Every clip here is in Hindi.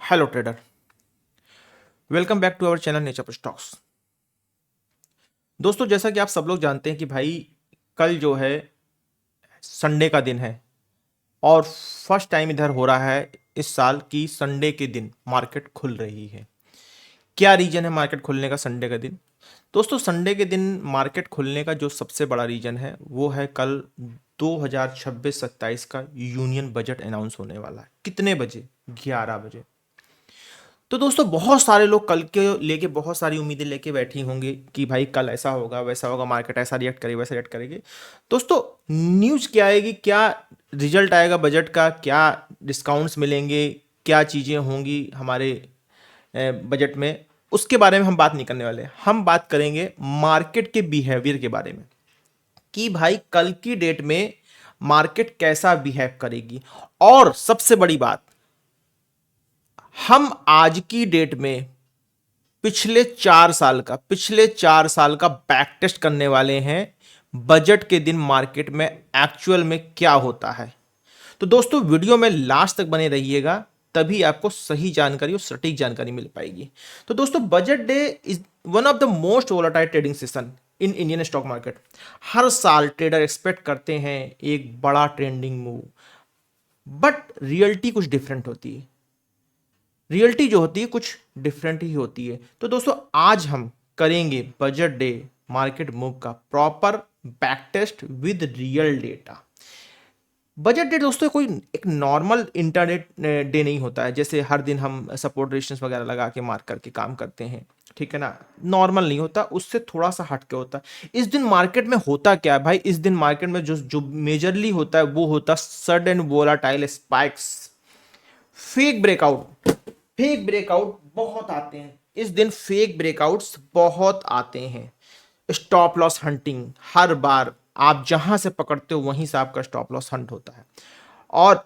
Hello trader, welcome back to our channel Nature Stocks. दोस्तों, जैसा कि आप सब लोग जानते हैं कि भाई कल जो है संडे का दिन है और फर्स्ट टाइम इधर हो रहा है इस साल की संडे के दिन मार्केट खुल रही है। क्या रीजन है मार्केट खुलने का संडे का दिन? दोस्तों, संडे के दिन मार्केट खुलने का जो सबसे बड़ा रीजन है वो है कल 2026-27 का यूनियन बजट अनाउंस होने वाला है। कितने बजे? 11 बजे। तो दोस्तों, बहुत सारे लोग कल के लेके बहुत सारी उम्मीदें लेके बैठी होंगे कि भाई कल ऐसा होगा वैसा होगा, मार्केट ऐसा रिएक्ट करेगी वैसा रिएक्ट करेगी। दोस्तों, न्यूज़ क्या आएगी, क्या रिजल्ट आएगा बजट का, क्या डिस्काउंट्स मिलेंगे, क्या चीज़ें होंगी हमारे बजट में, उसके बारे में हम बात नहीं करने वाले। हम बात करेंगे मार्केट के बिहेवियर के बारे में कि भाई कल की डेट में मार्केट कैसा बिहेव करेगी। और सबसे बड़ी बात, हम आज की डेट में पिछले 4 साल का बैक टेस्ट करने वाले हैं। बजट के दिन मार्केट में एक्चुअल में क्या होता है। तो दोस्तों, वीडियो में लास्ट तक बने रहिएगा, तभी आपको सही जानकारी और सटीक जानकारी मिल पाएगी। तो दोस्तों, budget day is one of the most volatile trading session in Indian stock market. हर साल ट्रेडर एक्सपेक्ट करते हैं एक बड़ा ट्रेंडिंग मूव, बट रियलिटी कुछ डिफरेंट होती है। रियलिटी जो होती है कुछ डिफरेंट ही होती है। तो दोस्तों, आज हम करेंगे बजट डे मार्केट मूव का proper back test with real data. Budget day दोस्तों कोई एक नॉर्मल इंटरनेट डे नहीं होता है, जैसे हर दिन हम सपोर्ट रेजिस्टेंस वगैरह लगा के मार्क करके काम करते हैं, ठीक है ना। नॉर्मल नहीं होता, उससे थोड़ा सा हटके होता है। इस दिन मार्केट में होता क्या है भाई? इस दिन मार्केट में जो जो मेजरली होता है वो होता है sudden volatile spikes, fake breakout बहुत आते हैं इस दिन। फेक ब्रेकआउट्स बहुत आते हैं। स्टॉप लॉस हंटिंग, हर बार आप जहां से पकड़ते हो वहीं से आपका स्टॉप लॉस हंट होता है। और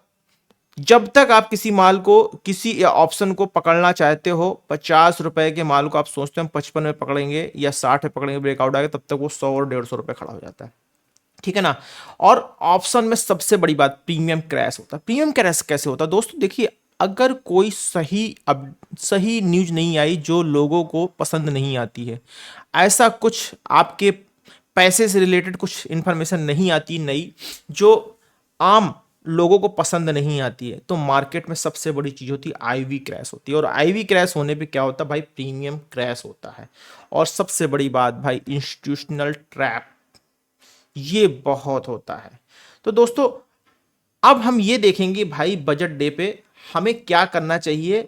जब तक आप किसी माल को, किसी ऑप्शन को पकड़ना चाहते हो, 50 रुपए के माल को आप सोचते हैं 55 में पकड़ेंगे या 60 में पकड़ेंगे, ब्रेकआउट आएगा, तब तक वो 100 और 150 रुपए खड़ा हो जाता है, ठीक है ना। और ऑप्शन में सबसे बड़ी बात, प्रीमियम क्रैश होता है। प्रीमियम क्रैश कैसे होता है दोस्तों? देखिए, अगर कोई सही न्यूज नहीं आई जो लोगों को पसंद नहीं आती है, ऐसा कुछ आपके पैसे से रिलेटेड कुछ इंफॉर्मेशन नहीं आती नई जो आम लोगों को पसंद नहीं आती है, तो मार्केट में सबसे बड़ी चीज होती है आईवी क्रैश होती है। और आईवी क्रैश होने पे क्या होता है भाई? प्रीमियम क्रैश होता है। और सबसे बड़ी बात भाई, इंस्टीट्यूशनल ट्रैप, ये बहुत होता है। तो दोस्तों, अब हम ये देखेंगे भाई बजट डे पे हमें क्या करना चाहिए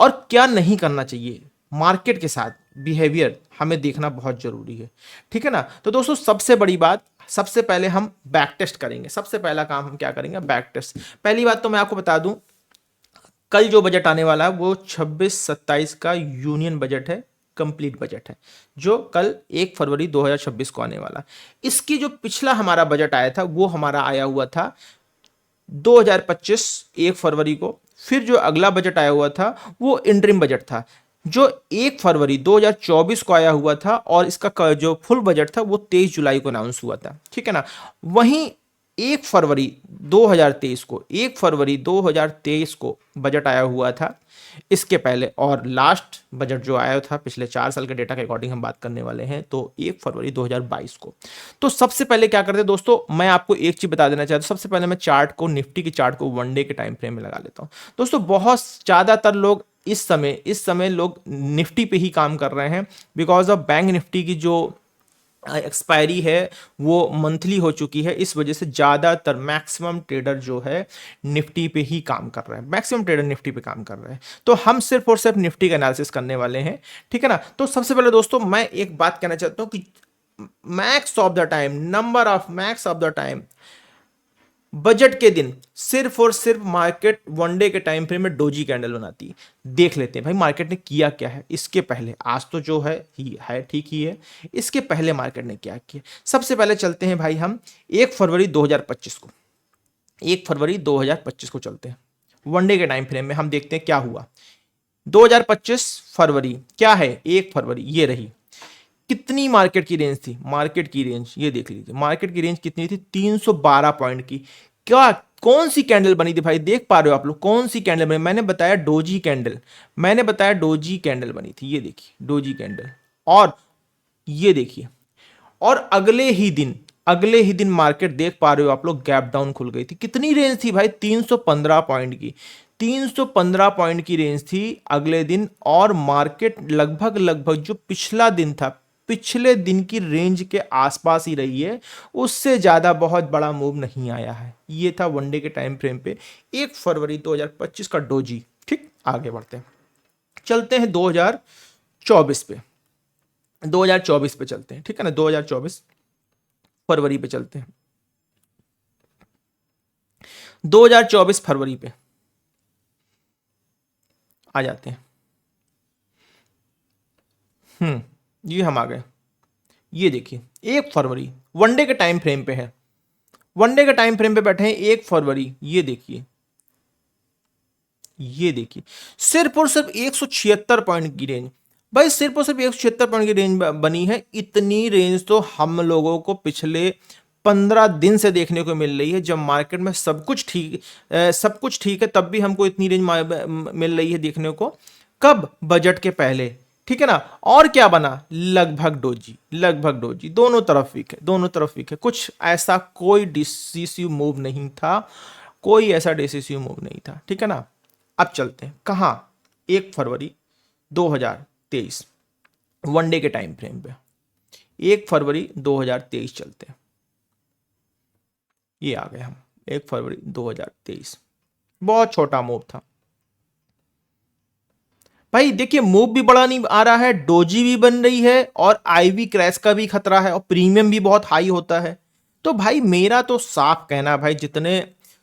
और क्या नहीं करना चाहिए। मार्केट के साथ बिहेवियर हमें देखना बहुत जरूरी है, ठीक है ना। तो दोस्तों, सबसे बड़ी बात, सबसे पहले हम बैक टेस्ट करेंगे। सबसे पहला काम हम क्या करेंगे? Back test. पहली बात तो मैं आपको बता दूं, कल जो बजट आने वाला है वो 26-27 का यूनियन बजट है, कंप्लीट बजट है, जो कल 1 फरवरी 2026 को आने वाला। इसकी जो पिछला हमारा बजट आया था वो हमारा आया हुआ था 2025 1 फरवरी को। फिर जो अगला बजट आया हुआ था वो इंटरिम बजट था जो 1 फरवरी 2024 को आया हुआ था, और इसका जो फुल बजट था वो 23 जुलाई को अनाउंस हुआ था, ठीक है ना। वहीं 1 फरवरी 2023 को बजट आया हुआ था इसके पहले। और लास्ट बजट जो आया था पिछले 4 साल के डेटा के अकॉर्डिंग हम बात करने वाले हैं, तो 1 फरवरी 2022 को। तो सबसे पहले क्या करते हैं दोस्तों, मैं आपको एक चीज बता देना चाहता हूं। सबसे पहले मैं चार्ट को, निफ्टी की चार्ट को 1 डे के टाइम फ्रेम में लगा लेता हूं। दोस्तों, बहुत ज्यादातर लोग इस समय लोग निफ्टी पे ही काम कर रहे हैं, बिकॉज ऑफ बैंक निफ्टी की जो एक्सपायरी है वो मंथली हो चुकी है। इस वजह से ज्यादातर मैक्सिमम ट्रेडर जो है निफ्टी पे ही काम कर रहे हैं, मैक्सिमम ट्रेडर निफ्टी पे काम कर रहे हैं। तो हम सिर्फ और सिर्फ निफ्टी का एनालिसिस करने वाले हैं, ठीक है ना। तो सबसे पहले दोस्तों मैं एक बात कहना चाहता हूं कि max of the time budget के दिन सिर्फ और सिर्फ मार्केट 1 डे के टाइम फ्रेम में डोजी कैंडल बनाती है। देख लेते हैं भाई मार्केट ने किया क्या है इसके पहले। आज तो जो है ही है, ठीक ही है। इसके पहले मार्केट ने क्या किया, सबसे पहले चलते हैं भाई हम 1 फरवरी 2025 को। 1 फरवरी 2025 को चलते हैं, 1 डे के टाइम फ्रेम में हम देखते हैं क्या हुआ। 2025 फरवरी क्या है, 1 फरवरी ये रही। कितनी मार्केट की रेंज थी? मार्केट की रेंज ये देख लीजिए, मार्केट की रेंज कितनी थी? 312 पॉइंट की। क्या कौन सी कैंडल बनी थी भाई, देख पा रहे हो आप लोग कौन सी कैंडल बनी, मैंने बताया डोजी कैंडल, मैंने बताया डोजी कैंडल बनी थी, ये देखिए डोजी कैंडल। और ये देखिए, और अगले ही दिन मार्केट देख पा रहे हो आप लोग गैप डाउन खुल गई थी। कितनी रेंज थी भाई, 315 पॉइंट की, 315 पॉइंट की रेंज थी अगले दिन। और मार्केट लगभग लगभग जो पिछला दिन था, पिछले दिन की रेंज के आसपास ही रही है, उससे ज्यादा बहुत बड़ा मूव नहीं आया है। ये था वनडे के टाइम फ्रेम पे 1 फरवरी 2025 का डोजी। ठीक, आगे बढ़ते हैं, चलते हैं 2024 पे, 2024 पे चलते हैं, ठीक है ना, 2024 फरवरी पे चलते हैं, 2024 फरवरी पे आ जाते हैं। ये हम आ गए, ये देखिए 1 फरवरी वनडे के टाइम फ्रेम पे है, वनडे के टाइम फ्रेम पे बैठे हैं 1 फरवरी। ये देखिए, ये देखिए सिर्फ और सिर्फ 176 पॉइंट की रेंज, भाई सिर्फ और सिर्फ 176 पॉइंट की रेंज बनी है। इतनी रेंज तो हम लोगों को पिछले 15 दिन से देखने को मिल रही है, जब मार्केट में सब कुछ ठीक है, तब भी हमको इतनी रेंज मिल रही है देखने को। कब, बजट के पहले, ठीक है ना। और क्या बना, लगभग डोजी, दोनों तरफ वीक है, दोनों तरफ वीक है। कुछ ऐसा कोई डिसिसिव मूव नहीं था, कोई ऐसा डिसिसिव मूव नहीं था, ठीक है ना। अब चलते हैं कहां, 1 फरवरी 2023 वनडे के टाइम फ्रेम पे, 1 फरवरी 2023 चलते हैं। ये आ गए हम 1 फरवरी 2023, बहुत छोटा मूव था भाई। देखिए मूव भी बड़ा नहीं आ रहा है, डोजी भी बन रही है, और आईवी क्रैश का भी खतरा है, और प्रीमियम भी बहुत हाई होता है। तो भाई मेरा तो साफ कहना है भाई, जितने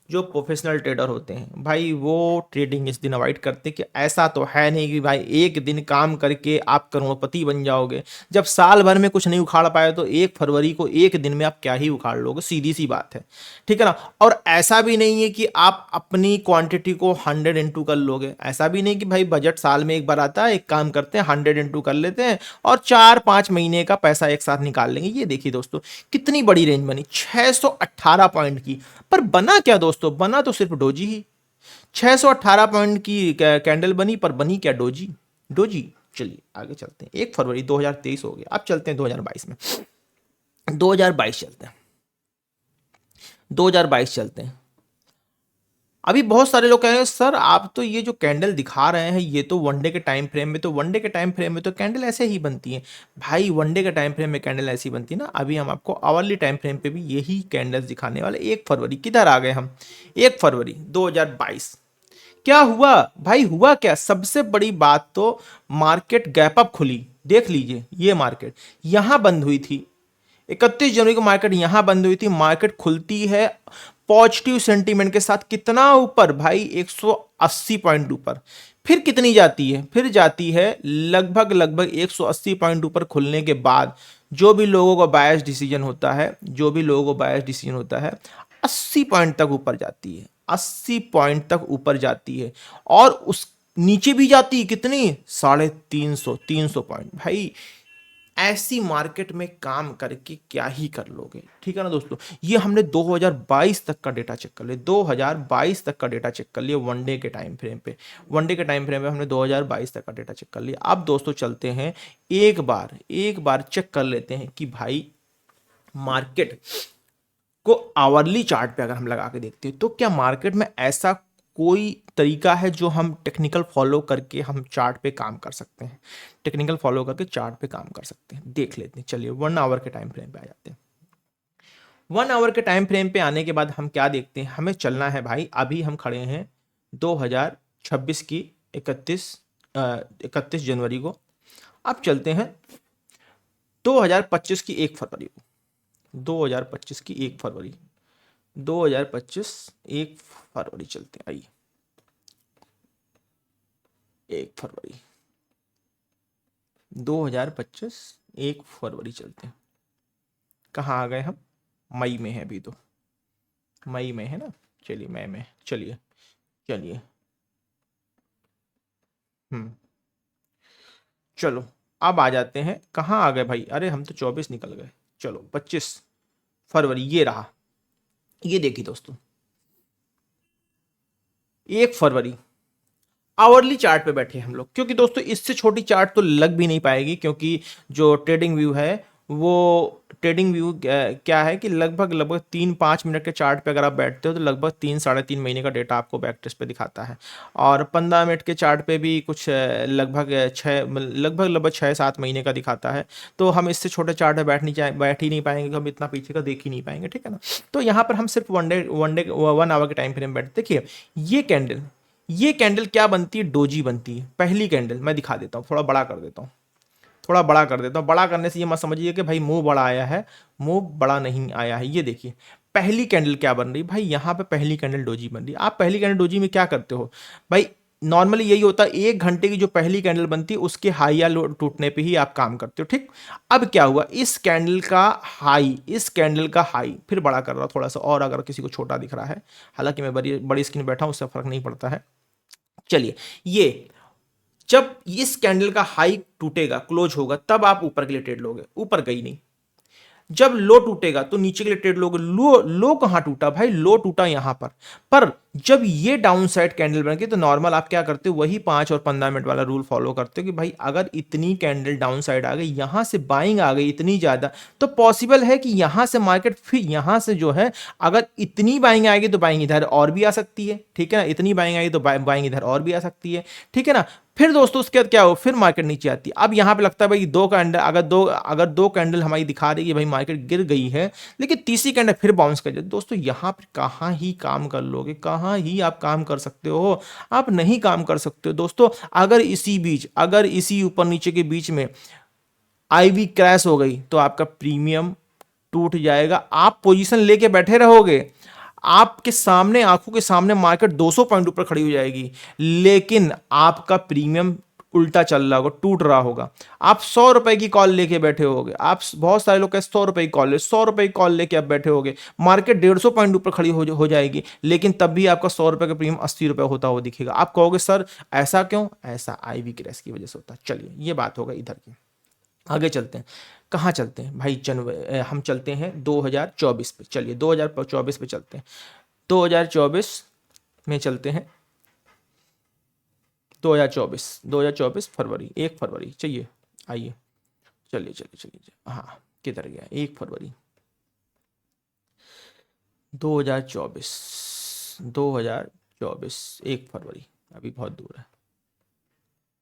जो प्रोफेशनल ट्रेडर होते हैं भाई, वो ट्रेडिंग इस दिन अवॉइड करते हैं। कि ऐसा तो है नहीं कि भाई एक दिन काम करके आप करोड़पति बन जाओगे। जब साल भर में कुछ नहीं उखाड़ पाए तो 1 फरवरी को एक दिन में आप क्या ही उखाड़ लोगे, सीधी सी बात है, ठीक है ना। और ऐसा भी नहीं है कि आप अपनी क्वांटिटी को 100 इंटू कर लोगे, ऐसा भी नहीं कि भाई बजट साल में एक बार आता है, एक काम करते हैं 100 इंटू कर लेते हैं और 4-5 महीने का पैसा एक साथ निकाल लेंगे। ये देखिए दोस्तों कितनी बड़ी रेंज बनी, 618 पॉइंट की। पर बना क्या दोस्तों, बना तो सिर्फ डोजी ही। 618 पॉइंट की कैंडल बनी, पर बनी क्या, डोजी, डोजी। चलिए आगे चलते हैं, 1 फरवरी 2023 हो गया, अब चलते हैं 2022 में, 2022 चलते हैं, 2022 चलते हैं। अभी बहुत सारे लोग कह रहे हैं सर आप तो ये जो कैंडल दिखा रहे हैं ये तो वनडे के टाइम फ्रेम में, तो वनडे के टाइम फ्रेम में तो कैंडल ऐसे ही बनती है। भाई वनडे के टाइम फ्रेम में कैंडल ऐसी बनती है ना। अभी हम आपको आवरली टाइम फ्रेम पे भी यही कैंडल्स दिखाने वाले। 1 फरवरी किधर आ गए हम, 1 फरवरी 2022 क्या हुआ भाई, हुआ क्या, सबसे बड़ी बात तो मार्केट गैप अप खुली। देख लीजिए ये मार्केट यहां बंद हुई थी, 31 जनवरी को मार्केट यहां बंद हुई थी। मार्केट खुलती है पॉजिटिव सेंटीमेंट के साथ, कितना ऊपर भाई, 180 पॉइंट ऊपर। फिर कितनी जाती है, फिर जाती है लगभग लगभग 180 पॉइंट ऊपर खुलने के बाद जो भी लोगों का बायस डिसीजन होता है, जो भी लोगों को बायस डिसीजन होता है, 80 पॉइंट तक ऊपर जाती है, 80 पॉइंट तक ऊपर जाती है। और उस नीचे भी जाती है कितनी, 350 300 पॉइंट। भाई ऐसी मार्केट में काम करके क्या ही कर लोगे, ठीक है ना दोस्तों। ये हमने 2022 तक का डेटा चेक कर लिया, 2022 तक का डेटा चेक कर लिया वनडे के टाइम फ्रेम पे, वनडे के टाइम फ्रेम पे हमने 2022 तक का डेटा चेक कर लिया। अब दोस्तों चलते हैं एक बार चेक कर लेते हैं कि भाई मार्केट को आवरली चार्ट पे अगर हम लगा के देखते हैं तो क्या मार्केट में ऐसा कोई तरीका है जो हम टेक्निकल फॉलो करके हम चार्ट पे काम कर सकते हैं, टेक्निकल फॉलो करके चार्ट पे काम कर सकते हैं। देख लेते हैं, चलिए 1 आवर के टाइम फ्रेम पे आ जाते हैं। 1 आवर के टाइम फ्रेम पे आने के बाद हम क्या देखते हैं, हमें चलना है भाई, अभी हम खड़े हैं 2026 की 31 जनवरी को। अब चलते हैं 2025 की 1 फरवरी को, 2025 की 1 फरवरी, 2025 1 फरवरी चलते हैं। आइए 1 फरवरी 2025 1 फरवरी चलते हैं। कहाँ आ गए हम, मई में है अभी तो, मई में है ना। चलिए मई में, चलिए चलिए चलो अब आ जाते हैं, कहाँ आ गए भाई, अरे हम तो 24 निकल गए। चलो 25 फरवरी ये रहा, ये देखिए दोस्तों 1 फरवरी, आवरली चार्ट पे बैठे हम लोग, क्योंकि दोस्तों इससे छोटी चार्ट तो लग भी नहीं पाएगी, क्योंकि जो ट्रेडिंग व्यू है वो ट्रेडिंग व्यू क्या है कि लगभग लगभग 3-5 मिनट के चार्ट पे अगर आप बैठते हो तो लगभग 3-3.5 महीने का डेटा आपको बैक टेस्ट पे दिखाता है। और 15 मिनट के चार्ट पे भी कुछ लगभग लगभग 6-7 महीने का दिखाता है। तो हम इससे छोटे चार्ट पे बैठ ही नहीं पाएंगे, हम इतना पीछे का देख ही नहीं पाएंगे, ठीक है ना। तो यहाँ पर हम सिर्फ 1 आवर के टाइम फ्रेम बैठते। देखिए ये कैंडल क्या बनती है, डोजी बनती है। पहली कैंडल मैं दिखा देता हूँ, थोड़ा बड़ा कर देता हूँ, थोड़ा बड़ा कर देता हूँ। बड़ा करने से ये मत समझिए कि भाई मुंह बड़ा आया है, मुंह बड़ा नहीं आया है। ये देखिए पहली कैंडल क्या बन रही है भाई, यहाँ पे पहली कैंडल डोजी बन रही है। आप पहली कैंडल डोजी में क्या करते हो भाई, नॉर्मली यही होता है, 1 घंटे की जो पहली कैंडल बनती है उसके हाई या लो टूटने पे ही आप काम करते हो, ठीक। अब क्या हुआ, इस कैंडल का हाई फिर बड़ा कर रहा हूं थोड़ा सा, और अगर किसी को छोटा दिख रहा है, हालांकि मैं बड़ी बड़ी स्क्रीन बैठा हूं उससे फर्क नहीं पड़ता है। चलिए, ये जब इस कैंडल का हाई टूटेगा, क्लोज होगा, तब आप ऊपर के लिए ट्रेड लोगे, ऊपर गई नहीं। जब लो टूटेगा तो नीचे के लिए ट्रेड लोगे। लो कहां टूटा भाई, लो टूटा यहां पर जब ये डाउन साइड कैंडल बन गई तो नॉर्मल आप क्या करते हो, वही 5 और 15 मिनट वाला रूल फॉलो करते हो कि भाई अगर इतनी कैंडल डाउन साइड आ गई, यहां से बाइंग आ गई इतनी ज्यादा, तो पॉसिबल है कि यहां से मार्केट फिर यहां से जो है, अगर इतनी बाइंग आएगी तो बाइंग इधर और भी आ सकती है, ठीक है ना। इतनी बाइंग आएगी तो बाइंग इधर और भी आ सकती है, ठीक है ना। फिर दोस्तों उसके बाद क्या हो, फिर मार्केट नीचे आती है। अब यहां पे लगता है भाई अगर दो कैंडल हमारी दिखा रही है भाई मार्केट गिर गई है, लेकिन तीसरी कैंडल फिर बाउंस कर जाए, दोस्तों यहां पर कहां ही काम कर लोगे, कहां ही आप काम कर सकते हो, आप नहीं काम कर सकते हो दोस्तों। अगर इसी ऊपर नीचे के बीच में आईवी क्रैश हो गई तो आपका प्रीमियम टूट जाएगा, आप पोजीशन लेके बैठे रहोगे, आपके सामने आंखों के सामने मार्केट 200 पॉइंट ऊपर खड़ी हो जाएगी, लेकिन आपका प्रीमियम उल्टा चल रहा होगा, टूट रहा होगा। आप 100 रुपए की कॉल लेके बैठे होगे, आप बहुत सारे लोग कहते 100 रुपए की कॉल 100 रुपए की कॉल लेके आप बैठे होगे, मार्केट 150 पॉइंट ऊपर खड़ी हो जाएगी, लेकिन तब भी आपका 100 रुपए का प्रीमियम 80 रुपए होता हुआ दिखेगा। आप कहोगे सर ऐसा क्यों, ऐसा आईवी क्रैश की वजह से होता है। चलिए ये बात होगा इधर की, आगे चलते हैं। कहाँ चलते हैं भाई, जनवरी हम चलते हैं 2024 पे। चलिए 2024 पे चलते हैं, 2024 में चलते हैं। 2024 फरवरी, 1 फरवरी चाहिए, आइए चलिए, हाँ किधर गया, 1 फरवरी 2024, 1 फरवरी, अभी बहुत दूर है।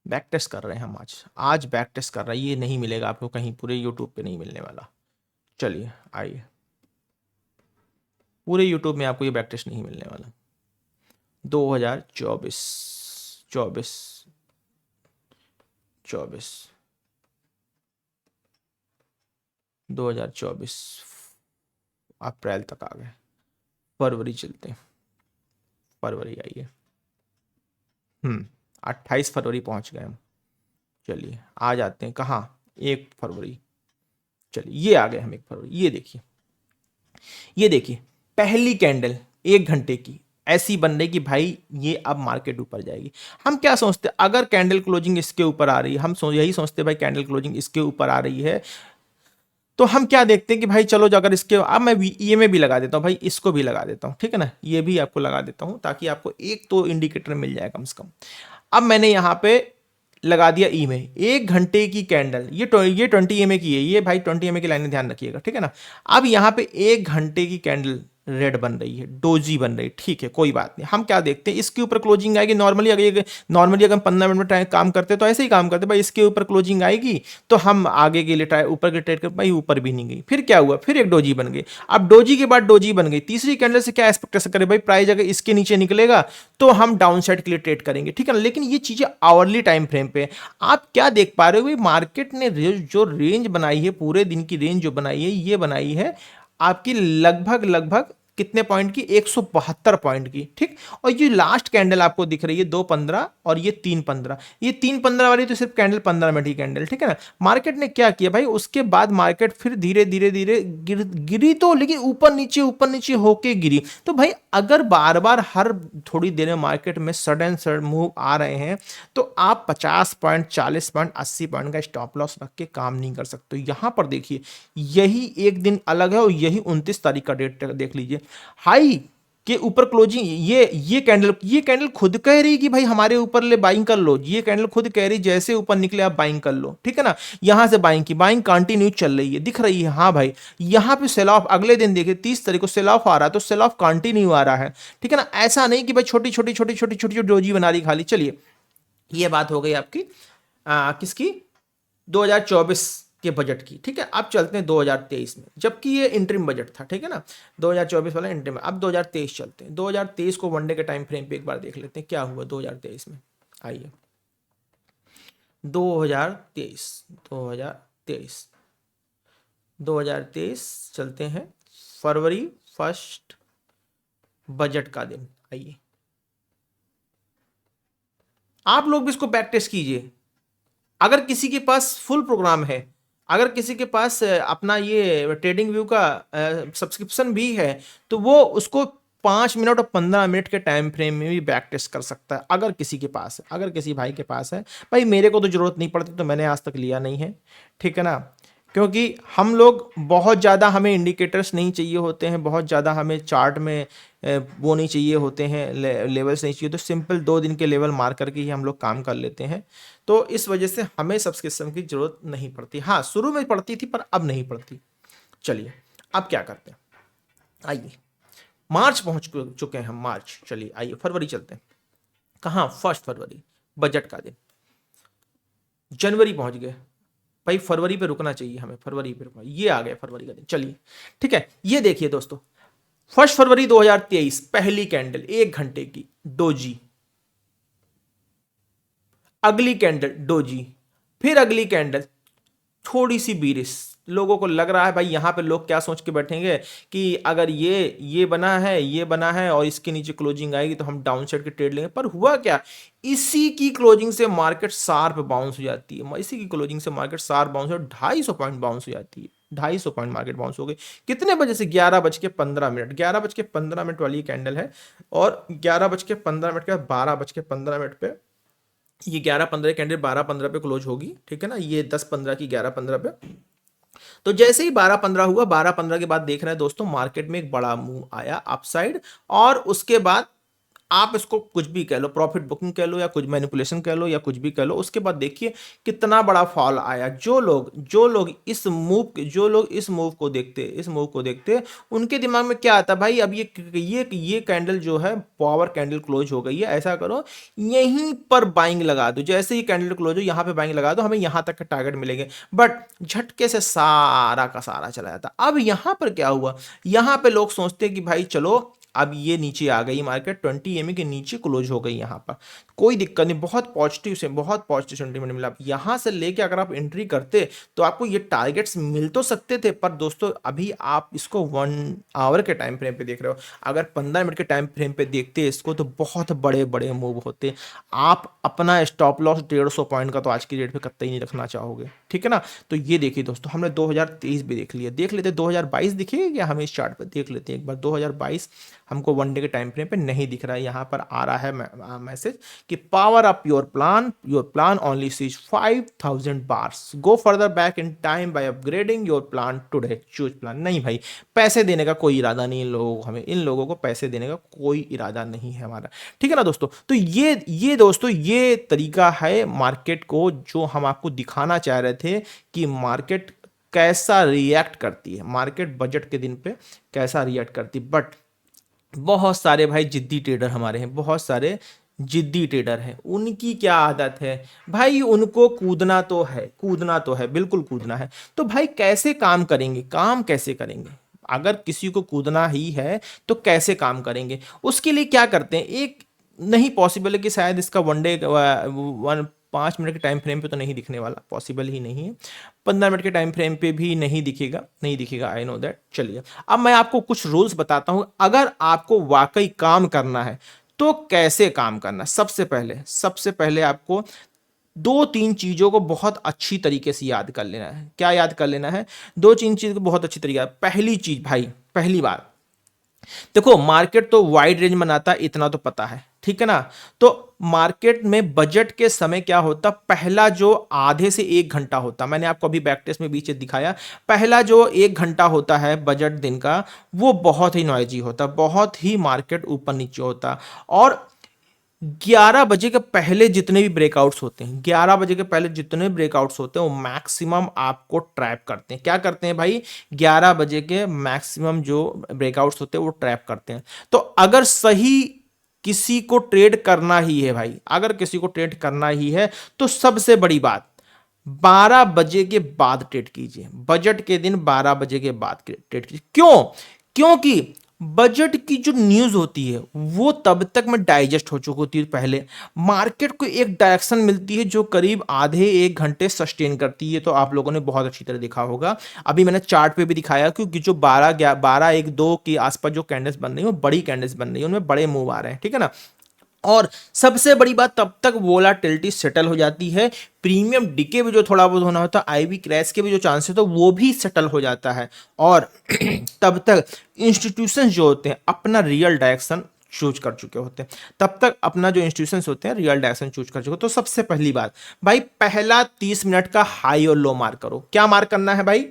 बैक टेस्ट कर रहे हैं हम, आज बैक टेस्ट कर रहे हैं, ये नहीं मिलेगा आपको कहीं, पूरे यूट्यूब पे नहीं मिलने वाला। चलिए आइए, पूरे यूट्यूब में आपको ये बैक टेस्ट नहीं मिलने वाला। 2024, 2024 अप्रैल तक आ गए, फरवरी चलते हैं, फरवरी आइए। 28 फरवरी पहुंच गए हम। चलिए आ जाते हैं कहाँ, 1 फरवरी। चलिए ये आ गए हम 1 फरवरी। ये देखिए पहली कैंडल 1 घंटे की ऐसी बन रही कि भाई ये अब मार्केट ऊपर जाएगी। हम क्या सोचते, अगर कैंडल क्लोजिंग इसके ऊपर आ रही है, हम यही सोचते भाई कैंडल क्लोजिंग इसके ऊपर आ रही है, तो हम क्या देखते हैं कि भाई चलो अगर इसके, अब मैं ये में भी लगा देता हूँ भाई, इसको भी लगा देता हूँ, ठीक है ना, ये भी आपको लगा देता हूँ ताकि आपको एक तो इंडिकेटर मिल जाए कम से कम। अब मैंने यहाँ पे लगा दिया ई में 1 घंटे की कैंडल, ये 20 एमए की है, ये भाई 20 एमए की लाइन ध्यान रखिएगा, ठीक है ना। अब यहाँ पे 1 घंटे की कैंडल रेड बन रही है, डोजी बन रही है, ठीक है कोई बात नहीं। हम क्या देखते हैं, इसके ऊपर क्लोजिंग आएगी, नॉर्मली अगर हम 15 मिनट में काम करते तो ऐसे ही काम करते भाई, इसके ऊपर क्लोजिंग आएगी तो हम आगे के लिए ऊपर के ट्रेड कर, भाई ऊपर भी नहीं गई, फिर क्या हुआ, फिर एक डोजी बन गई। अब डोजी के बाद डोजी बन गई, तीसरी कैंडल से क्या एक्सपेक्टेशन करें भाई, प्राइस अगर इसके नीचे निकलेगा तो हम डाउन साइड के लिए ट्रेड करेंगे, ठीक है ना। लेकिन ये चीजें आवरली टाइम फ्रेम पे आप क्या देख पा रहे हो, मार्केट ने जो रेंज बनाई है, पूरे दिन की रेंज जो बनाई है, ये बनाई है आपकी लगभग लगभग कितने पॉइंट की, 172 पॉइंट की, ठीक। और ये लास्ट कैंडल आपको दिख रही है 2-15 और ये 3-15, ये 3-15 वाली तो सिर्फ कैंडल 15 मिनट की कैंडल, ठीक है ना। मार्केट ने क्या किया भाई, उसके बाद मार्केट फिर धीरे धीरे धीरे गिरी तो, लेकिन ऊपर नीचे होके गिरी। तो भाई अगर बार बार हर थोड़ी देर में मार्केट में सडन मूव आ रहे हैं तो आप 50 पॉइंट, 40 पॉइंट, 80 पॉइंट का स्टॉप लॉस रख के काम नहीं कर सकते। यहां पर देखिए यही एक दिन अलग है और यही 29 तारीख का डेट देख लीजिए, हाई के ऊपर क्लोजिंग, ये कैंडल खुद कह रही कि भाई हमारे ऊपर ले बाइंग कर लो, ये कैंडल खुद कह रही जैसे ऊपर निकले आप बाइंग कर लो, ठीक है ना। यहां से बाइंग की, बाइंग कंटिन्यू चल रही है, दिख रही है, हाँ भाई। यहां पे सेल ऑफ, अगले दिन देखिए 30 तारीख को सेल ऑफ आ रहा है, तो सेल ऑफ कंटिन्यू आ रहा है, ठीक है ना। ऐसा नहीं कि भाई छोटी छोटी छोटी छोटी छोटी छोटी डोजी बना रही खाली। चलिए, ये बात हो गई आपकी किसकी, 2024 के बजट की, ठीक है। अब चलते हैं 2023 में, जबकि ये इंटरिम बजट था, ठीक है ना। 2024 वाला इंटरिम, अब 2023 चलते हैं। 2023 को वनडे के टाइम फ्रेम पे एक बार देख लेते हैं क्या हुआ 2023 में। आइए 2023 2023 2023 चलते हैं, फरवरी फर्स्ट बजट का दिन। आइए आप लोग भी इसको बैक टेस्ट कीजिए। अगर किसी के पास फुल प्रोग्राम है, अगर किसी के पास अपना ये ट्रेडिंग व्यू का सब्सक्रिप्शन भी है, तो वो उसको 5 मिनट और 15 मिनट के टाइम फ्रेम में भी बैक टेस्ट कर सकता है, अगर किसी के पास है, अगर किसी भाई के पास है। भाई मेरे को तो जरूरत नहीं पड़ती, तो मैंने आज तक लिया नहीं है, ठीक है ना। क्योंकि हम लोग बहुत ज़्यादा, हमें इंडिकेटर्स नहीं चाहिए होते हैं, बहुत ज़्यादा हमें चार्ट में वो नहीं चाहिए होते हैं, लेवल्स नहीं चाहिए, तो सिंपल 2 दिन के लेवल मार करके ही हम लोग काम कर लेते हैं। तो इस वजह से हमें सब्सक्रिप्शन की जरूरत नहीं पड़ती। हाँ, शुरू में पड़ती थी पर अब नहीं पड़ती। चलिए अब क्या करते हैं, आइए मार्च पहुंच चुके हैं हम, मार्च। चलिए आइए फरवरी चलते हैं। कहाँ, 1 फरवरी बजट का दिन। जनवरी पहुंच गए, भाई फरवरी पे रुकना चाहिए हमें, फरवरी पे रुकना, ये आ गया फरवरी का दिन। चलिए ठीक है, ये देखिए दोस्तों, 1 फरवरी 2023 पहली कैंडल 1 घंटे की डोजी, अगली कैंडल डोजी, फिर अगली कैंडल थोड़ी सी बीरिश। लोगों को लग रहा है भाई यहाँ पे लोग क्या सोच के बैठेंगे कि अगर ये बना है, ये बना है और इसके नीचे क्लोजिंग आएगी तो हम डाउन साइड के ट्रेड लेंगे। पर हुआ क्या, इसी की क्लोजिंग से मार्केट शार्प बाउंस हो जाती है, इसी की क्लोजिंग से मार्केट शार्प बाउंस हो, 250 पॉइंट बाउंस हो जाती है, 250 पॉइंट मार्केट बाउंस हो गई। कितने बजे से, 11:15, 11:15 वाली कैंडल है, और 11:15 के बाद 12:15 पे, ये 11:15 कैंडल 12:15 पे क्लोज होगी, ठीक है ना। ये 10:15 की 11:15 पे। तो जैसे ही 12:15 हुआ, 12:15 के बाद देख रहे हैं दोस्तों, मार्केट में एक बड़ा मूव आया अपसाइड, और उसके बाद आप इसको कुछ भी कह लो, प्रॉफिट बुकिंग कह लो या कुछ मैनिपुलेशन कह लो या कुछ भी कह लो। उसके बाद देखिए कितना बड़ा फॉल आया। जो लोग इस मूव को देखते उनके दिमाग में क्या आता है, भाई अब ये कैंडल जो है पावर कैंडल क्लोज हो गई है, ऐसा करो यहीं पर बाइंग लगा दो, जैसे ही कैंडल क्लोज हो यहां पे बाइंग लगा दो, हमें यहां तक का टारगेट मिलेंगे। बट झटके से सारा का सारा चला जाता। अब यहां पर क्या हुआ, यहां पे लोग सोचते हैं कि भाई चलो अब ये नीचे आ गई मार्केट, 20 EMA के नीचे क्लोज हो गई, यहाँ पर कोई दिक्कत नहीं, बहुत पॉजिटिव सेंटीमेंट मिला। यहाँ से लेके अगर आप एंट्री करते तो आपको ये टारगेट्स मिल तो सकते थे, पर दोस्तों अभी आप इसको 1 आवर के टाइम फ्रेम पे देख रहे हो, अगर 15 मिनट के टाइम फ्रेम पे देखते इसको तो बहुत बड़े बड़े मूव होते। आप अपना स्टॉप लॉस 150 पॉइंट का तो आज की डेट पे कतई नहीं रखना चाहोगे, ठीक है ना। तो ये देखिए दोस्तों, हमने 2023 भी देख लिया, देख लेते 2022 दिखेगा क्या हमें, इस चार्ट पर देख लेते हैं एक बार। 2022 हमको वनडे के टाइम फ्रेम पे नहीं दिख रहा है, यहाँ पर आ रहा है मैसेज कि power up your plan only sees 5000 bars, go further back in time by upgrading your plan today, choose plan. नहीं भाई, पैसे देने का कोई इरादा नहीं इन लोगों को, हमें इन लोगों को पैसे देने का कोई इरादा नहीं है हमारा, ठीक है ना दोस्तों। तो ये दोस्तों ये तरीका है मार्केट को, जो हम आपको दिखाना चाह रहे थे कि मार्केट कैसा रिएक्ट करती है, मार्केट बजट के दिन पे कैसा रिएक्ट करती। बट बहुत सारे भाई जिद्दी ट्रेडर हमारे हैं, बहुत सारे जिद्दी ट्रेडर हैं, उनकी क्या आदत है भाई, उनको कूदना तो है, बिल्कुल कूदना है। तो भाई कैसे काम करेंगे, काम कैसे करेंगे, अगर किसी को कूदना ही है तो कैसे काम करेंगे। उसके लिए क्या करते हैं, एक नहीं पॉसिबल है कि शायद इसका वनडे 5 मिनट के टाइम फ्रेम पे तो नहीं दिखने वाला, पॉसिबल ही नहीं है। 15 मिनट के टाइम फ्रेम पे भी नहीं दिखेगा, आई नो दैट। चलिए अब मैं आपको कुछ रूल्स बताता हूं, अगर आपको वाकई काम करना है तो कैसे काम करना। सबसे पहले आपको 2-3 चीजों को बहुत अच्छी तरीके से याद कर लेना है। क्या याद कर लेना है, 2-3 चीज को बहुत अच्छी तरीके। पहली चीज भाई, पहली बार देखो, मार्केट तो वाइड रेंज बनाता है, इतना तो पता है, ठीक है ना। तो मार्केट में बजट के समय क्या होता, पहला जो आधे से 1 घंटा होता, मैंने आपको अभी बैक टेस्ट में बीच दिखाया, पहला जो 1 घंटा होता है बजट दिन का, वो बहुत ही नॉइजी होता, बहुत ही मार्केट ऊपर नीचे होता। और 11 बजे के पहले जितने भी ब्रेकआउट्स होते हैं, 11 बजे के पहले जितने ब्रेकआउट्स होते हैं वो मैक्सिमम आपको ट्रैप करते हैं। क्या करते हैं भाई, 11 बजे के मैक्सिमम जो ब्रेकआउट्स होते हैं वो ट्रैप करते हैं। तो अगर सही किसी को ट्रेड करना ही है भाई, अगर किसी को ट्रेड करना ही है तो सबसे बड़ी बात, 12 बजे के बाद ट्रेड कीजिए। बजट के दिन 12 बजे के बाद ट्रेड कीजिए। क्यों? क्योंकि बजट की जो न्यूज होती है वो तब तक में डाइजेस्ट हो चुकी होती है, पहले मार्केट को एक डायरेक्शन मिलती है जो करीब आधे 1 घंटे सस्टेन करती है। तो आप लोगों ने बहुत अच्छी तरह देखा होगा, अभी मैंने चार्ट पे भी दिखाया, क्योंकि जो 12 1 2 के आसपास जो कैंडल्स बन रही है वो बड़ी कैंडल्स बन रही है, उनमें बड़े मूव आ रहे हैं, ठीक है ना। और सबसे बड़ी बात, तब तक वोलाटिलिटी सेटल हो जाती है, प्रीमियम डिके भी जो थोड़ा बहुत होना होता है, आईवी क्रैश के भी जो चांसेस तो वो भी सेटल हो जाता है। और तब तक इंस्टीट्यूशन जो होते हैं अपना रियल डायरेक्शन चूज कर चुके होते हैं, तब तक अपना जो इंस्टीट्यूशंस होते हैं रियल डायरेक्शन चूज कर चुके। तो सबसे पहली बात भाई, पहला 30 मिनट का हाई और लो मार्क करो। क्या मार्क करना है भाई,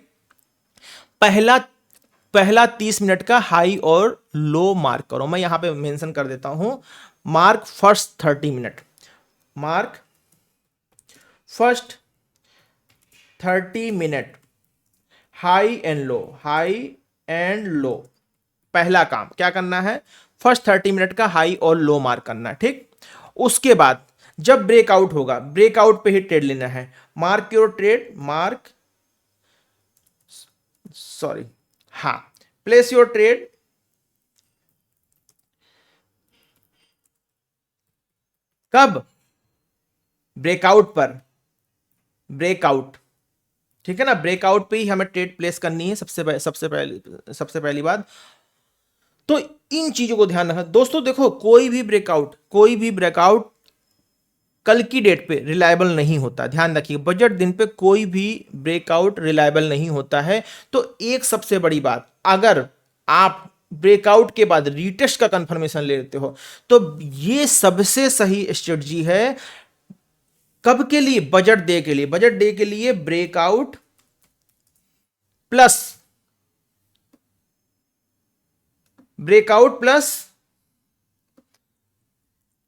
पहला पहला 30 मिनट का हाई और लो मार्क करो। मैं यहां पे मेंशन कर देता हूं, mark first 30 minute, mark first 30 minute, high and low, high and low. पहला काम क्या करना है, फर्स्ट 30 मिनट का हाई और लो मार्क करना है, ठीक। उसके बाद जब ब्रेकआउट होगा, ब्रेकआउट पे ही ट्रेड लेना है। Mark your trade, mark, sorry, हाँ, प्लेस योर ट्रेड कब, ब्रेकआउट पर, ब्रेकआउट, ठीक है ना, ब्रेकआउट पे ही हमें ट्रेड प्लेस करनी है, सबसे पहली बात। तो इन चीजों को ध्यान रखना दोस्तों। देखो, कोई भी ब्रेकआउट कल की डेट पे रिलायबल नहीं होता, ध्यान रखिए, बजट दिन पे कोई भी ब्रेकआउट रिलायबल नहीं होता है। तो एक सबसे बड़ी बात, अगर आप ब्रेकआउट के बाद रीटेस्ट का कंफर्मेशन ले लेते हो तो ये सबसे सही स्ट्रेटजी है। कब के लिए, बजट डे के लिए, बजट डे के लिए ब्रेकआउट प्लस, ब्रेकआउट प्लस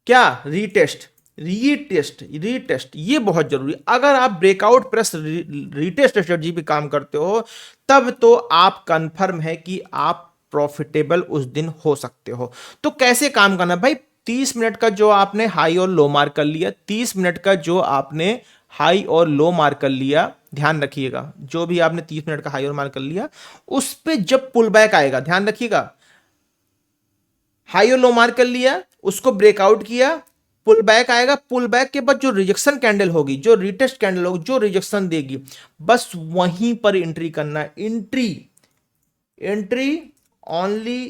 क्या, रीटेस्ट, रीटेस्ट ये बहुत जरूरी है। अगर आप ब्रेकआउट प्लस रीटेस्ट स्ट्रेटजी पे काम करते हो तब तो आप कंफर्म है कि आप प्रॉफिटेबल उस दिन हो सकते हो। तो कैसे काम करना भाई, 30 मिनट का जो आपने हाई और लो मार्क कर लिया, 30 मिनट का जो आपने हाई और लो मार्क कर लिया, ध्यान रखिएगा, जो भी आपने 30 मिनट का हाई और मार्क कर लिया, उस पे जब पुल बैक आएगा, ध्यान रखिएगा, हाई और लो मार्क कर लिया, उसको ब्रेकआउट किया, पुल बैक आएगा, पुल बैक के बाद जो रिजेक्शन कैंडल होगी, जो रीटेस्ट कैंडल होगी, जो रिजेक्शन देगी, बस वहीं पर एंट्री करना है। Entry only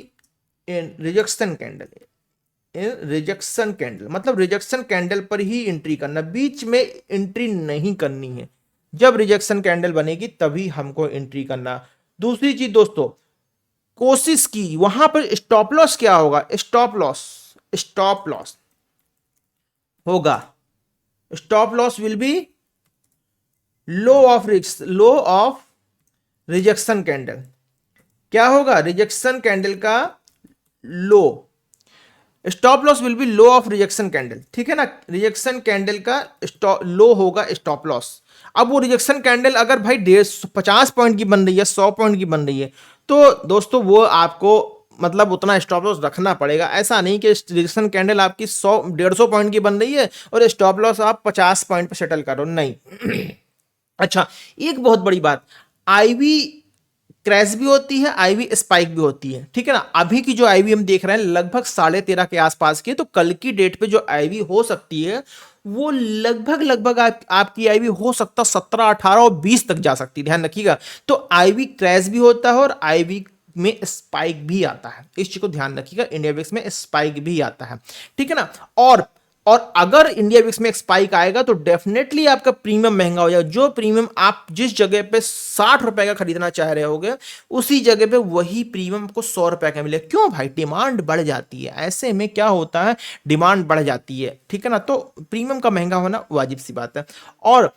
in rejection candle, in rejection candle, मतलब रिजेक्शन कैंडल पर ही एंट्री करना, बीच में एंट्री नहीं करनी है। जब रिजेक्शन कैंडल बनेगी तभी हमको एंट्री करना। दूसरी चीज दोस्तों, कोशिश की वहां पर स्टॉप लॉस क्या होगा, स्टॉप लॉस होगा, stop loss will be low of rejection candle. क्या होगा, रिजेक्शन कैंडल का low, stop loss will be low of rejection candle, ठीक है ना। रिजेक्शन कैंडल का लो होगा स्टॉप लॉस। अब वो रिजेक्शन कैंडल अगर भाई 50 पॉइंट की बन रही है, 100 पॉइंट की बन रही है, तो दोस्तों वो आपको मतलब उतना स्टॉप लॉस रखना पड़ेगा। ऐसा नहीं कि रिजेक्शन कैंडल आपकी 100-150 पॉइंट की बन रही है और स्टॉप लॉस आप 50 पॉइंट पर सेटल करो, नहीं। अच्छा, एक बहुत बड़ी बात, आईवी क्रैश भी होती है, आईवी स्पाइक भी होती है, ठीक है ना। अभी की जो आईवी हम देख रहे हैं लगभग 13.5 के आसपास की, तो कल की डेट पे जो आईवी हो सकती है वो लगभग आपकी आईवी हो सकता 17, 18 और 20 तक जा सकती है, ध्यान रखिएगा। तो आईवी क्रैश भी होता है और आईवी में स्पाइक भी आता है, इस चीज को ध्यान रखिएगा, इंडिया विक्स में स्पाइक भी आता है, ठीक है ना। और और अगर इंडिया विक्स में एक स्पाइक आएगा तो डेफिनेटली आपका प्रीमियम महंगा हो जाएगा। जो प्रीमियम आप जिस जगह पे 60 रुपए का खरीदना चाह रहे होगे उसी जगह पे वही प्रीमियम आपको 100 रुपए का मिलेगा। क्यों भाई? डिमांड बढ़ जाती है। ऐसे में क्या होता है, डिमांड बढ़ जाती है, ठीक है ना। तो प्रीमियम का महंगा होना वाजिब सी बात है। और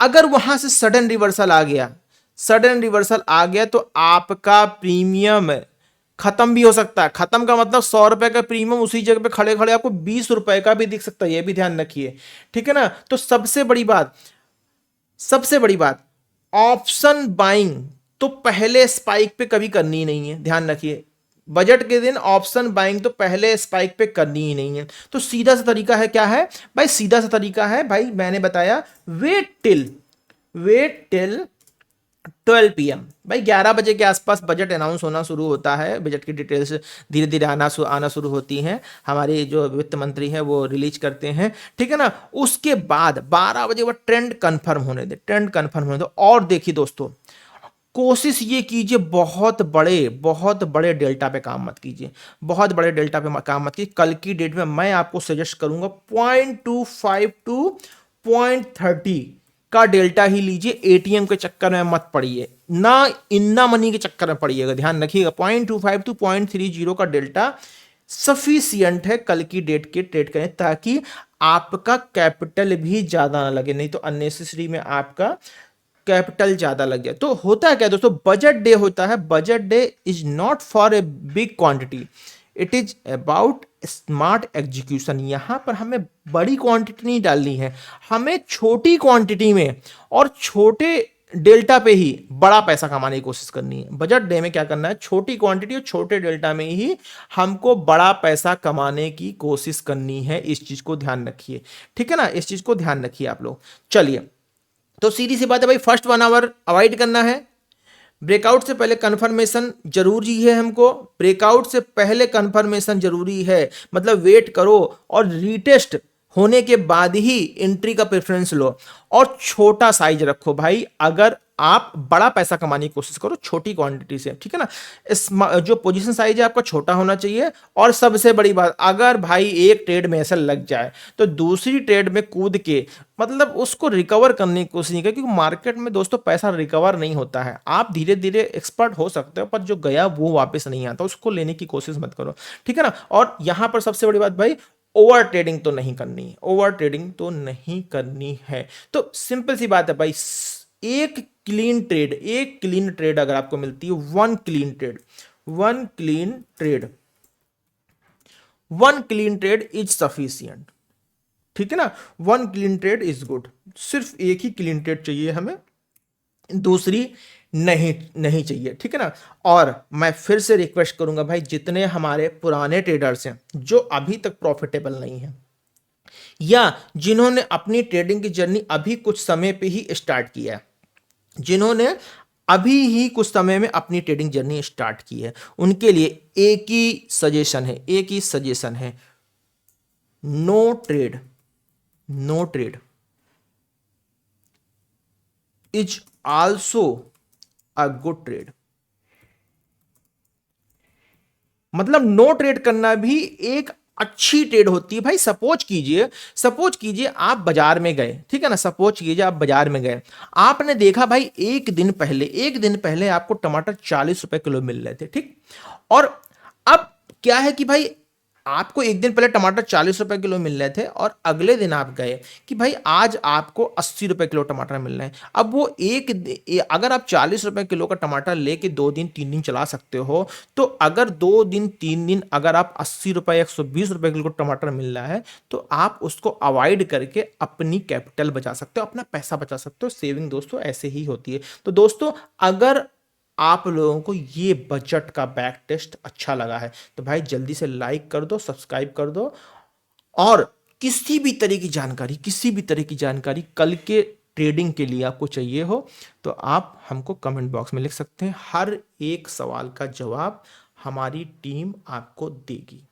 अगर वहां से सडन रिवर्सल आ गया, सडन रिवर्सल आ गया तो आपका प्रीमियम खत्म भी हो सकता है। खत्म का मतलब 100 रुपए का प्रीमियम उसी जगह पे खड़े खड़े आपको 20 रुपए का भी दिख सकता है, ये भी ध्यान रखिए, ठीक है ना। तो सबसे बड़ी बात, सबसे बड़ी बात, ऑप्शन बाइंग तो पहले स्पाइक पे कभी करनी ही नहीं है, ध्यान रखिए। बजट के दिन ऑप्शन बाइंग तो पहले स्पाइक पे करनी ही नहीं है। तो सीधा सा तरीका है, क्या है भाई? सीधा सा तरीका है भाई, मैंने बताया, वेट टिल 12 PM भाई। 11 बजे के आसपास बजट अनाउंस होना शुरू होता है, बजट की डिटेल्स धीरे धीरे आना शुरू होती हैं, हमारे जो वित्त मंत्री हैं वो रिलीज करते हैं, ठीक है ना। उसके बाद 12 बजे वो ट्रेंड कंफर्म होने दे, ट्रेंड कंफर्म होने दो। और देखिए दोस्तों, कोशिश ये कीजिए बहुत बड़े डेल्टा पे काम मत कीजिए, बहुत बड़े डेल्टा पे काम मत कीजिए। कल की डेट में मैं आपको सजेस्ट करूंगा 0.25 टू 0.30 का डेल्टा ही लीजिए। एटीएम के चक्कर में मत पड़िए, ना इन्ना मनी के चक्कर में पड़िएगा, ध्यान रखिएगा। 0.25 टू 0.30 का डेल्टा सफिशियंट है कल की डेट के ट्रेड करें, ताकि आपका कैपिटल भी ज्यादा ना लगे, नहीं तो अननेसेसरी में आपका कैपिटल ज्यादा लग जाए। तो होता है क्या दोस्तों, बजट डे होता है। Budget day is not for a big quantity, it is about smart execution. यहां पर हमें बड़ी क्वांटिटी नहीं डालनी है, हमें छोटी क्वांटिटी में और छोटे डेल्टा पे ही बड़ा पैसा कमाने की कोशिश करनी है। बजट डे में क्या करना है, छोटी क्वांटिटी और छोटे डेल्टा में ही हमको बड़ा पैसा कमाने की कोशिश करनी है। इस चीज को ध्यान रखिए, ठीक है ना, इस चीज को ध्यान रखिए आप लोग। चलिए, तो सीधी सी बात है भाई, फर्स्ट 1 आवर अवॉइड करना है। ब्रेकआउट से पहले कंफर्मेशन जरूरी है हमको, ब्रेकआउट से पहले कंफर्मेशन जरूरी है, मतलब वेट करो और रीटेस्ट होने के बाद ही एंट्री का प्रेफरेंस लो। और छोटा साइज रखो भाई, अगर आप बड़ा पैसा कमाने की कोशिश करो छोटी क्वांटिटी से, ठीक है ना। इस जो पोजीशन साइज है आपका छोटा होना चाहिए। और सबसे बड़ी बात, अगर भाई एक ट्रेड में ऐसा लग जाए तो दूसरी ट्रेड में कूद के मतलब उसको रिकवर करने की कोशिश नहीं करें, क्योंकि मार्केट में दोस्तों पैसा रिकवर नहीं होता है। आप धीरे धीरे एक्सपर्ट हो सकते हो, पर जो गया वो वापस नहीं आता, उसको लेने की कोशिश मत करो, ठीक है ना। और यहां पर सबसे बड़ी बात भाई, ओवर ट्रेडिंग तो नहीं करनी है, ओवर ट्रेडिंग तो नहीं करनी है। तो सिंपल सी बात है भाई, एक क्लीन ट्रेड अगर आपको मिलती है, one clean trade is sufficient, ठीक है ना। One clean trade is good, सिर्फ एक ही क्लीन ट्रेड चाहिए हमें, दूसरी नहीं चाहिए, ठीक है ना। और मैं फिर से रिक्वेस्ट करूंगा भाई, जितने हमारे पुराने ट्रेडर्स हैं जो अभी तक प्रॉफिटेबल नहीं है, या जिन्होंने अपनी ट्रेडिंग की जर्नी अभी कुछ समय पे ही स्टार्ट किया है, जिन्होंने अभी ही कुछ समय में अपनी ट्रेडिंग जर्नी स्टार्ट की है, उनके लिए एक ही सजेशन है, no trade is also a good trade. मतलब नो ट्रेड करना भी एक अच्छी ट्रेड होती है भाई। सपोज कीजिए आप बाजार में गए, ठीक है ना, सपोज कीजिए आप बाजार में गए, आपने देखा भाई एक दिन पहले आपको टमाटर 40 रुपए किलो मिल रहे थे, ठीक। और अब क्या है कि भाई आपको एक दिन पहले टमाटर 40 रुपए किलो मिल रहे थे, और अगले दिन आप गए कि भाई आज आपको 80 रुपए किलो टमाटर मिल रहे हैं। अब वो अगर आप 40 रुपए किलो का टमाटर लेके 2 दिन 3 दिन चला सकते हो, तो अगर 2 दिन 3 दिन अगर आप 80 रुपए 120 रुपए किलो का टमाटर मिल रहा है, तो आप उसको अवॉइड करके अपनी कैपिटल बचा सकते हो, अपना पैसा बचा सकते हो। सेविंग दोस्तों ऐसे ही होती है। तो दोस्तों, अगर आप लोगों को ये बजट का बैक टेस्ट अच्छा लगा है तो भाई जल्दी से लाइक कर दो, सब्सक्राइब कर दो। और किसी भी तरह की जानकारी कल के ट्रेडिंग के लिए आपको चाहिए हो तो आप हमको कमेंट बॉक्स में लिख सकते हैं। हर एक सवाल का जवाब हमारी टीम आपको देगी।